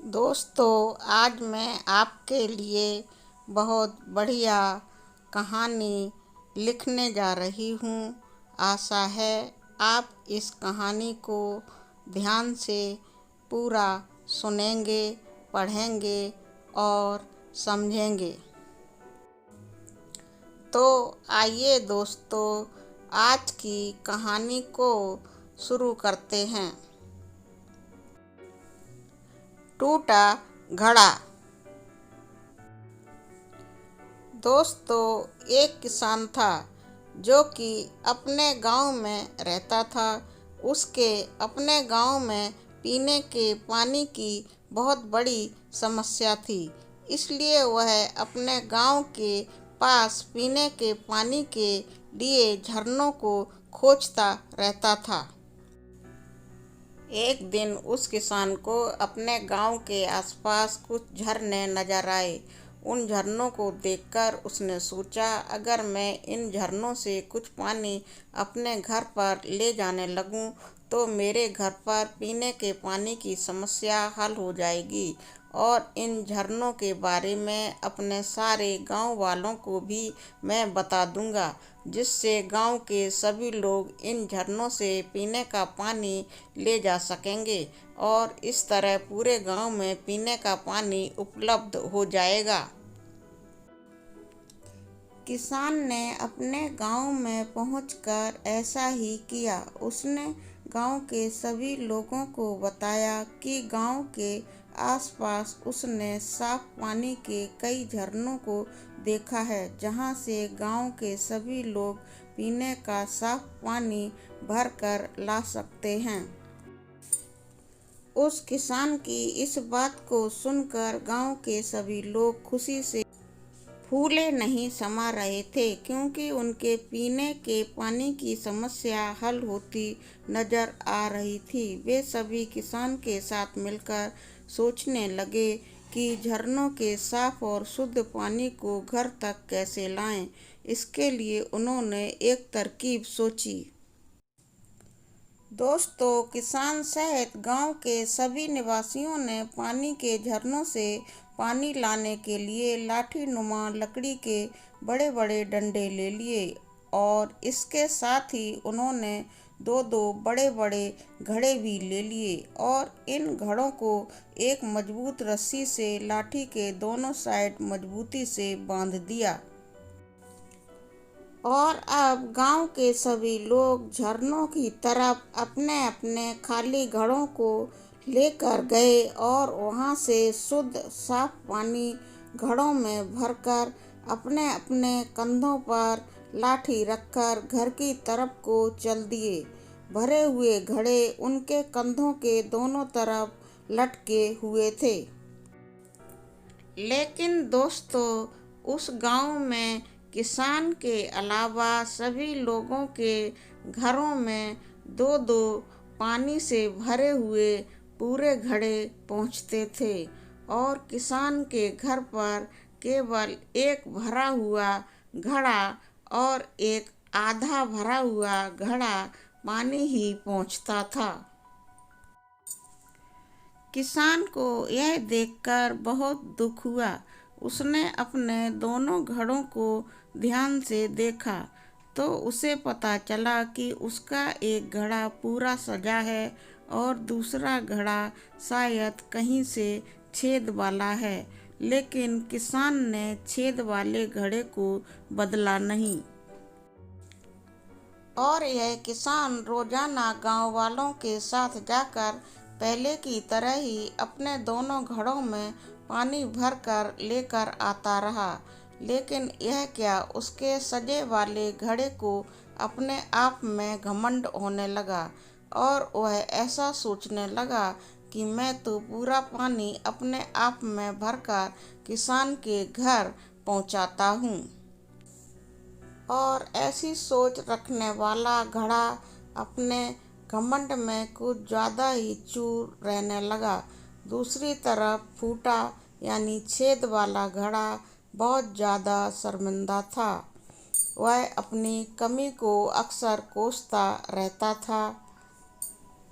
दोस्तों, आज मैं आपके लिए बहुत बढ़िया कहानी लिखने जा रही हूँ। आशा है आप इस कहानी को ध्यान से पूरा सुनेंगे, पढ़ेंगे और समझेंगे। तो आइए दोस्तों, आज की कहानी को शुरू करते हैं। टूटा घड़ा। दोस्तों, एक किसान था जो कि अपने गांव में रहता था। उसके अपने गांव में पीने के पानी की बहुत बड़ी समस्या थी। इसलिए वह अपने गांव के पास पीने के पानी के लिए झरनों को खोजता रहता था। एक दिन उस किसान को अपने गांव के आसपास कुछ झरने नजर आए। उन झरनों को देखकर उसने सोचा, अगर मैं इन झरनों से कुछ पानी अपने घर पर ले जाने लगूं तो मेरे घर पर पीने के पानी की समस्या हल हो जाएगी और इन झरनों के बारे में अपने सारे गांव वालों को भी मैं बता दूंगा, जिससे गांव के सभी लोग इन झरनों से पीने का पानी ले जा सकेंगे और इस तरह पूरे गांव में पीने का पानी उपलब्ध हो जाएगा। किसान ने अपने गांव में पहुंचकर ऐसा ही किया। उसने गांव के सभी लोगों को बताया कि गांव के आसपास उसने साफ पानी के कई झरनों को देखा है, जहां से गांव के सभी लोग पीने का साफ पानी भर कर ला सकते हैं। उस किसान की इस बात को सुनकर गांव के सभी लोग खुशी से फूले नहीं समा रहे थे, क्योंकि उनके पीने के पानी की समस्या हल होती नजर आ रही थी। वे सभी किसान के साथ मिलकर सोचने लगे कि झरनों के साफ और शुद्ध पानी को घर तक कैसे लाएं। इसके लिए उन्होंने एक तरकीब सोची। दोस्तों, किसान सहित गांव के सभी निवासियों ने पानी के झरनों से पानी लाने के लिए लाठी नुमा लकड़ी के बड़े बड़े डंडे ले लिए और इसके साथ ही उन्होंने दो दो बड़े बड़े घड़े भी ले लिए और इन घड़ों को एक मजबूत रस्सी से लाठी के दोनों साइड मजबूती से बांध दिया। और अब गांव के सभी लोग झरनों की तरफ अपने अपने खाली घड़ों को लेकर गए और वहां से शुद्ध साफ पानी घड़ों में भरकर अपने अपने कंधों पर लाठी रखकर घर की तरफ को चल दिए। भरे हुए घड़े उनके कंधों के दोनों तरफ लटके हुए थे। लेकिन दोस्तों, उस गांव में किसान के अलावा सभी लोगों के घरों में दो दो पानी से भरे हुए पूरे घड़े पहुंचते थे और किसान के घर पर केवल एक भरा हुआ घड़ा और एक आधा भरा हुआ घड़ा पानी ही पहुंचता था। किसान को यह देखकर बहुत दुख हुआ। उसने अपने दोनों घड़ों को ध्यान से देखा तो उसे पता चला कि उसका एक घड़ा पूरा सजा है और दूसरा घड़ा शायद कहीं से छेद वाला है। लेकिन किसान ने छेद वाले घड़े को बदला नहीं और यह किसान रोजाना गांव वालों के साथ जाकर पहले की तरह ही अपने दोनों घड़ों में पानी भरकर लेकर आता रहा। लेकिन यह क्या, उसके सजे वाले घड़े को अपने आप में घमंड होने लगा और वह ऐसा सोचने लगा कि मैं तो पूरा पानी अपने आप में भरकर किसान के घर पहुंचाता हूँ। और ऐसी सोच रखने वाला घड़ा अपने घमंड में कुछ ज़्यादा ही चूर रहने लगा। दूसरी तरफ फूटा यानी छेद वाला घड़ा बहुत ज़्यादा शर्मिंदा था। वह अपनी कमी को अक्सर कोसता रहता था।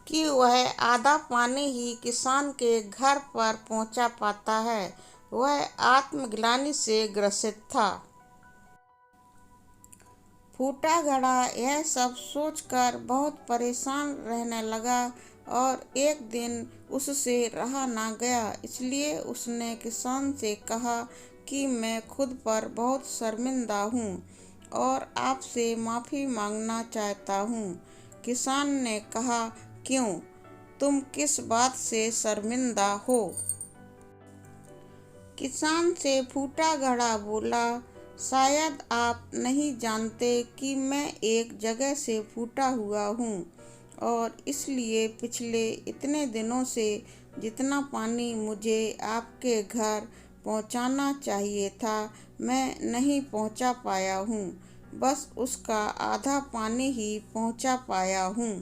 कि वह आधा पानी ही किसान के घर पर पहुंचा पाता है। वह आत्मग्लानि से ग्रसित था। फूटा घड़ा यह सब सोचकर बहुत परेशान रहने लगा और एक दिन उससे रहा ना गया, इसलिए उसने किसान से कहा कि मैं खुद पर बहुत शर्मिंदा हूँ और आपसे माफ़ी मांगना चाहता हूँ। किसान ने कहा, क्यों? तुम किस बात से शर्मिंदा हो? किसान से फूटा घड़ा बोला, शायद आप नहीं जानते कि मैं एक जगह से फूटा हुआ हूँ और इसलिए पिछले इतने दिनों से जितना पानी मुझे आपके घर पहुँचाना चाहिए था, मैं नहीं पहुँचा पाया हूँ। बस उसका आधा पानी ही पहुँचा पाया हूँ।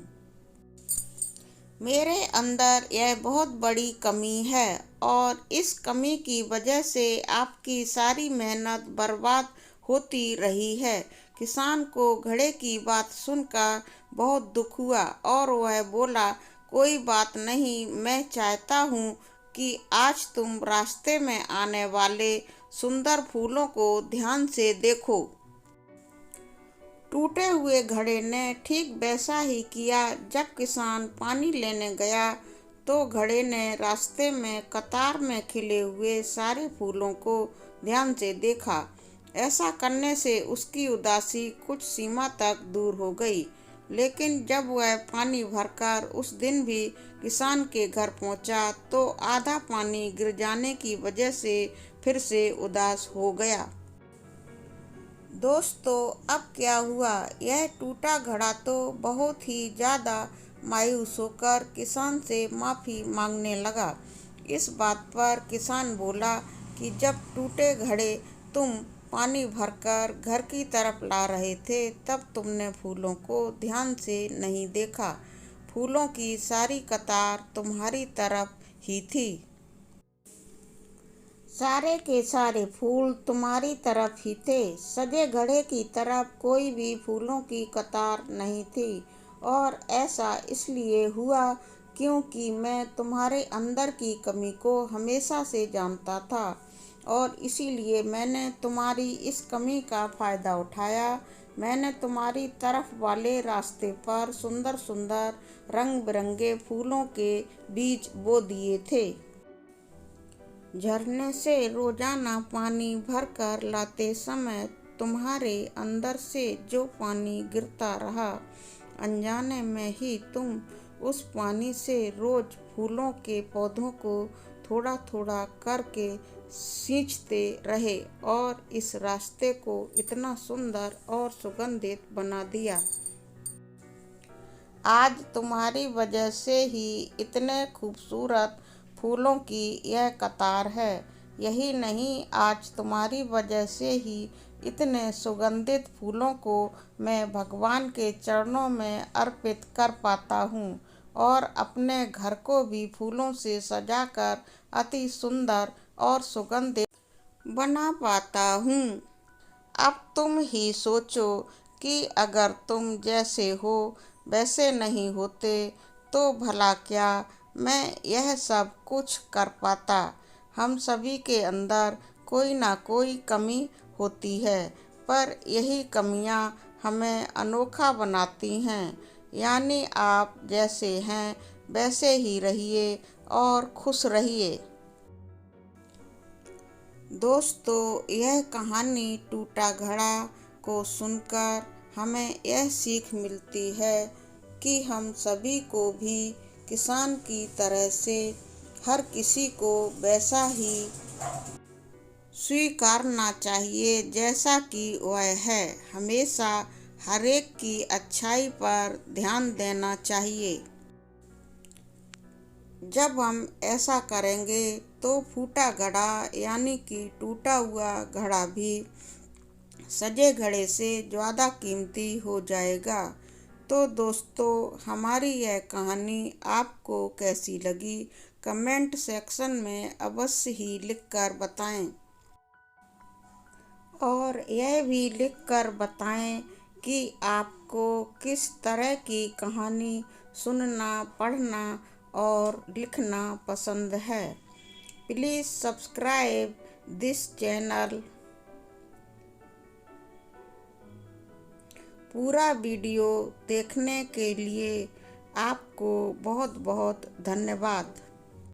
मेरे अंदर यह बहुत बड़ी कमी है और इस कमी की वजह से आपकी सारी मेहनत बर्बाद होती रही है। किसान को घड़े की बात सुनकर बहुत दुख हुआ और वह बोला, कोई बात नहीं, मैं चाहता हूँ कि आज तुम रास्ते में आने वाले सुंदर फूलों को ध्यान से देखो। टूटे हुए घड़े ने ठीक वैसा ही किया। जब किसान पानी लेने गया तो घड़े ने रास्ते में कतार में खिले हुए सारे फूलों को ध्यान से देखा। ऐसा करने से उसकी उदासी कुछ सीमा तक दूर हो गई, लेकिन जब वह पानी भरकर उस दिन भी किसान के घर पहुंचा तो आधा पानी गिर जाने की वजह से फिर से उदास हो गया। दोस्तों, अब क्या हुआ? यह टूटा घड़ा तो बहुत ही ज़्यादा मायूस होकर किसान से माफ़ी मांगने लगा। इस बात पर किसान बोला कि जब टूटे घड़े तुम पानी भरकर घर की तरफ ला रहे थे, तब तुमने फूलों को ध्यान से नहीं देखा। फूलों की सारी कतार तुम्हारी तरफ ही थी। सारे के सारे फूल तुम्हारी तरफ ही थे। सजे घड़े की तरफ कोई भी फूलों की कतार नहीं थी और ऐसा इसलिए हुआ क्योंकि मैं तुम्हारे अंदर की कमी को हमेशा से जानता था और इसीलिए मैंने तुम्हारी इस कमी का फ़ायदा उठाया। मैंने तुम्हारी तरफ वाले रास्ते पर सुंदर सुंदर रंग बिरंगे फूलों के बीज बो दिए थे। झरने से रोजाना पानी भरकर लाते समय तुम्हारे अंदर से जो पानी गिरता रहा, अनजाने में ही तुम उस पानी से रोज फूलों के पौधों को थोड़ा थोड़ा करके सींचते रहे और इस रास्ते को इतना सुंदर और सुगंधित बना दिया। आज तुम्हारी वजह से ही इतने खूबसूरत फूलों की यह कतार है। यही नहीं, आज तुम्हारी वजह से ही इतने सुगंधित फूलों को मैं भगवान के चरणों में अर्पित कर पाता हूँ और अपने घर को भी फूलों से सजाकर अति सुंदर और सुगंधित बना पाता हूँ। अब तुम ही सोचो कि अगर तुम जैसे हो वैसे नहीं होते तो भला क्या मैं यह सब कुछ कर पाता। हम सभी के अंदर कोई ना कोई कमी होती है, पर यही कमियां हमें अनोखा बनाती हैं। यानी आप जैसे हैं वैसे ही रहिए और खुश रहिए। दोस्तों, यह कहानी टूटा घड़ा को सुनकर हमें यह सीख मिलती है कि हम सभी को भी किसान की तरह से हर किसी को वैसा ही स्वीकारना चाहिए जैसा कि वह है। हमेशा हर एक की अच्छाई पर ध्यान देना चाहिए। जब हम ऐसा करेंगे तो फूटा घड़ा यानी कि टूटा हुआ घड़ा भी सजे घड़े से ज़्यादा कीमती हो जाएगा। तो दोस्तों, हमारी यह कहानी आपको कैसी लगी, कमेंट सेक्शन में अवश्य ही लिखकर बताएं और यह भी लिखकर बताएं कि आपको किस तरह की कहानी सुनना, पढ़ना और लिखना पसंद है। Please subscribe this channel. पूरा वीडियो देखने के लिए आपको बहुत बहुत धन्यवाद।